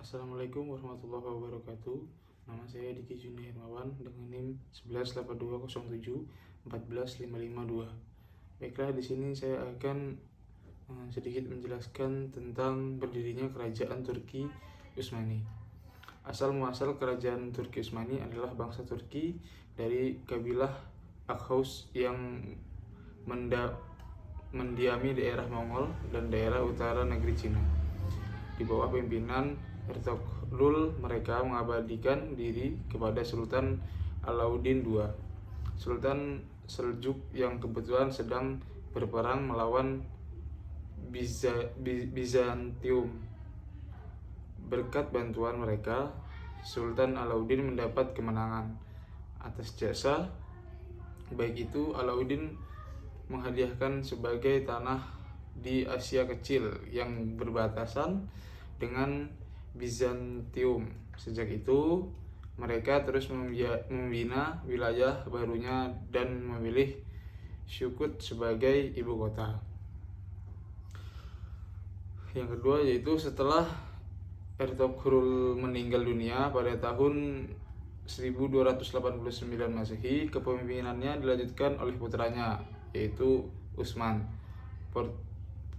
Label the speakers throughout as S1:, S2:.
S1: Assalamualaikum warahmatullahi wabarakatuh. Nama saya Diki Juni Hermawan dengan NIM 118207 Baiklah, di sini saya akan sedikit menjelaskan tentang berdirinya kerajaan Turki Utsmani. Asal muasal kerajaan Turki Utsmani adalah bangsa Turki dari kabilah Akhaus yang mendiami daerah Mongol dan daerah utara negeri Cina. Di bawah pimpinan Ertugrul, mereka mengabdikan diri kepada Sultan Alauddin II, Sultan Seljuk yang kebetulan sedang berperang melawan Bizantium. Berkat bantuan mereka, Sultan Alauddin mendapat kemenangan. Atas jasa baik itu, Alauddin menghadiahkan sebagai tanah di Asia Kecil yang berbatasan dengan Bizantium. Sejak itu, mereka terus membina wilayah barunya dan memilih Shukut sebagai ibu kota. Yang kedua yaitu setelah Ertugrul meninggal dunia pada tahun 1289 Masehi, kepemimpinannya dilanjutkan oleh putranya yaitu Utsman.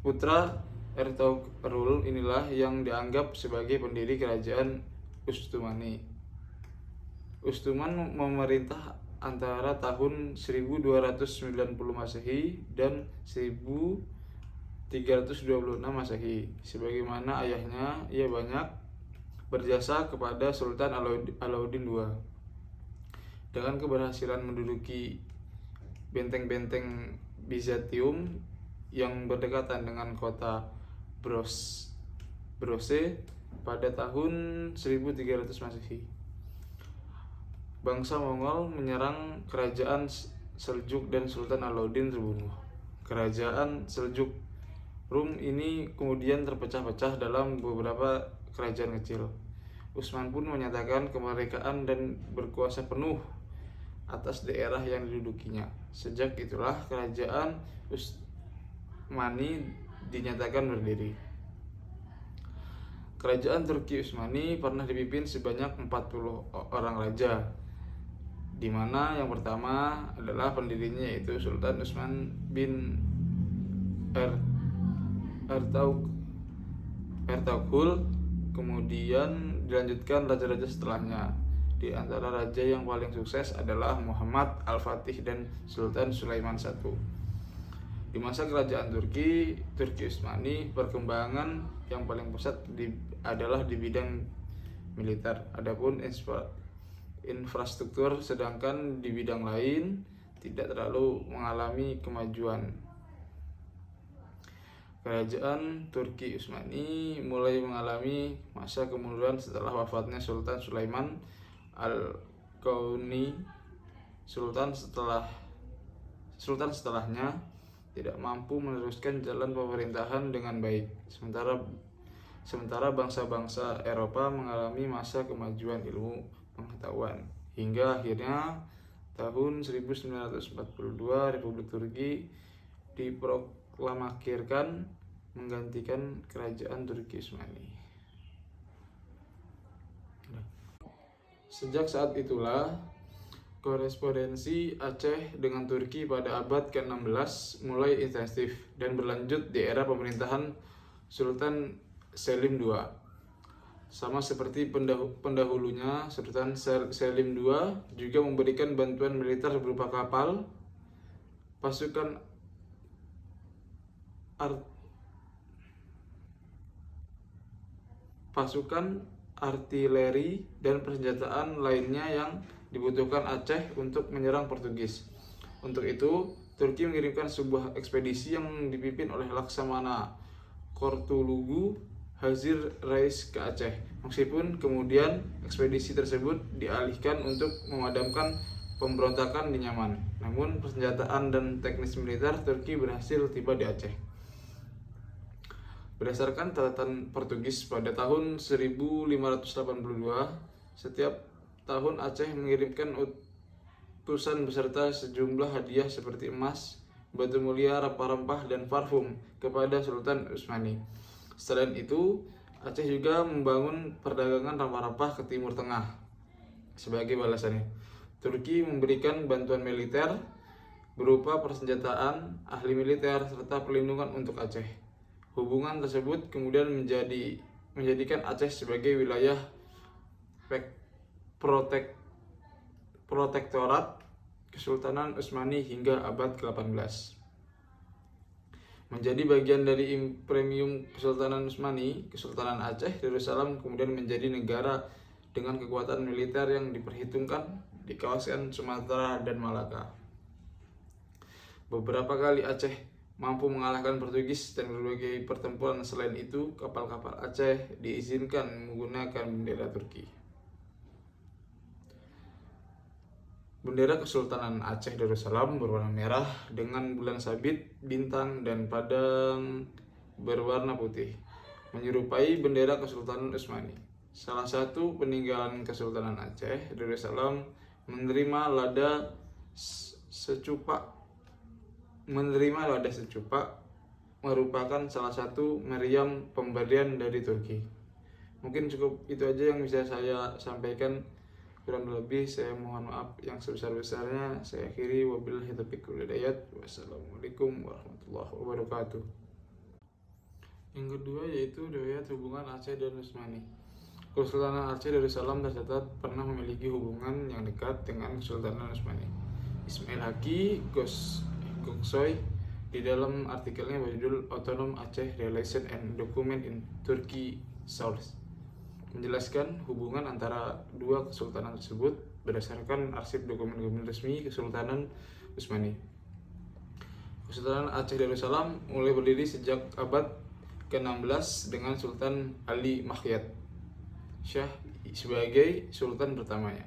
S1: Putra Ertugrul inilah yang dianggap sebagai pendiri kerajaan Utsmani. Utsman memerintah antara tahun 1290 Masehi dan 1326 Masehi. Sebagaimana ayahnya, ia banyak berjasa kepada Sultan Alauddin II. Dengan keberhasilan menduduki benteng-benteng Bizantium yang berdekatan dengan kota Brose pada tahun 1300 Masehi. Bangsa Mongol menyerang kerajaan Seljuk dan Sultan Alauddin terbunuh. Kerajaan Seljuk Rum ini kemudian terpecah-pecah dalam beberapa kerajaan kecil. Utsman pun menyatakan kemerdekaan dan berkuasa penuh atas daerah yang didudukinya. Sejak itulah kerajaan Utsmani dinyatakan berdiri. Kerajaan Turki Utsmani pernah dipimpin sebanyak 40 orang raja, di mana yang pertama adalah pendirinya yaitu Sultan Utsman bin Ertugrul. Kemudian dilanjutkan raja-raja setelahnya. Di antara raja yang paling sukses adalah Muhammad Al-Fatih dan Sultan Sulaiman I. Di masa kerajaan Turki Utsmani, perkembangan yang paling pesat adalah di bidang militer. Adapun infrastruktur, sedangkan di bidang lain tidak terlalu mengalami kemajuan. Kerajaan Turki Utsmani mulai mengalami masa kemunduran setelah wafatnya Sultan Sulaiman Al-Qauni. Sultan setelahnya tidak mampu meneruskan jalan pemerintahan dengan baik. Sementara bangsa-bangsa Eropa mengalami masa kemajuan ilmu pengetahuan. Hingga akhirnya tahun 1942 Republik Turki diproklamirkan menggantikan kerajaan Turki Utsmani. Sejak saat itulah korespondensi Aceh dengan Turki pada abad ke-16 mulai intensif dan berlanjut di era pemerintahan Sultan Selim II. Sama seperti pendahulunya, Sultan Selim II juga memberikan bantuan militer berupa kapal, pasukan artileri dan persenjataan lainnya yang dibutuhkan Aceh untuk menyerang Portugis. Untuk itu, Turki mengirimkan sebuah ekspedisi yang dipimpin oleh Laksamana Kortulugu Hazir Rais ke Aceh. Meskipun kemudian ekspedisi tersebut dialihkan untuk memadamkan pemberontakan di Yaman, namun persenjataan dan teknis militer Turki berhasil tiba di Aceh. Berdasarkan catatan Portugis pada tahun 1582, setiap tahun Aceh mengirimkan utusan beserta sejumlah hadiah seperti emas, batu mulia, rempah-rempah, dan parfum kepada Sultan Utsmani. Selain itu, Aceh juga membangun perdagangan rempah-rempah ke Timur Tengah. Sebagai balasannya, Turki memberikan bantuan militer berupa persenjataan, ahli militer, serta perlindungan untuk Aceh. Hubungan tersebut kemudian menjadikan Aceh sebagai wilayah protektorat Kesultanan Utsmani hingga abad ke-18. Menjadi bagian dari Imperium Kesultanan Utsmani, Kesultanan Aceh Darussalam kemudian menjadi negara dengan kekuatan militer yang diperhitungkan di kawasan Sumatera dan Malaka. Beberapa kali Aceh mampu mengalahkan Portugis dan berbagai pertempuran. Selain itu, kapal-kapal Aceh diizinkan menggunakan bendera Turki. Bendera Kesultanan Aceh Darussalam berwarna merah dengan bulan sabit, bintang, dan padang berwarna putih, menyerupai bendera Kesultanan Utsmani. Salah satu peninggalan Kesultanan Aceh Darussalam menerima lada secupak merupakan salah satu meriam pemberian dari Turki. Mungkin cukup itu aja yang bisa saya sampaikan. Kurang lebih saya mohon maaf yang sebesar-besarnya. Saya akhiri, wabillahi taufiq wal hidayah. Wassalamualaikum warahmatullahi wabarakatuh. Yang kedua yaitu riwayat hubungan Aceh dan Utsmani. Kesultanan Aceh Darussalam tercatat pernah memiliki hubungan yang dekat dengan Kesultanan Utsmani. Ismail Haqqi Goksoy di dalam artikelnya berjudul Autonomous Aceh Relations and Documents in Turkey Source menjelaskan hubungan antara dua kesultanan tersebut berdasarkan arsip dokumen-dokumen resmi Kesultanan Utsmani. Kesultanan Aceh Darussalam mulai berdiri sejak abad ke-16 dengan Sultan Ali Makhyat Shah sebagai sultan pertamanya.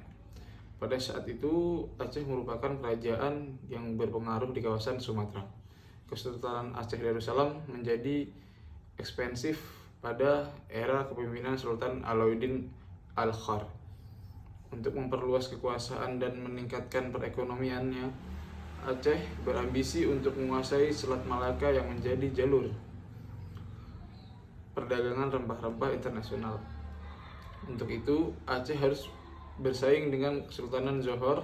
S1: Pada saat itu, Aceh merupakan kerajaan yang berpengaruh di kawasan Sumatera. Kesultanan Aceh Darussalam menjadi ekspansif pada era kepemimpinan Sultan Alauddin Al-Khar. Untuk memperluas kekuasaan dan meningkatkan perekonomiannya, Aceh berambisi untuk menguasai Selat Malaka yang menjadi jalur perdagangan rempah-rempah internasional. Untuk itu, Aceh harus bersaing dengan Kesultanan Johor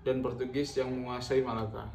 S1: dan Portugis yang menguasai Malaka.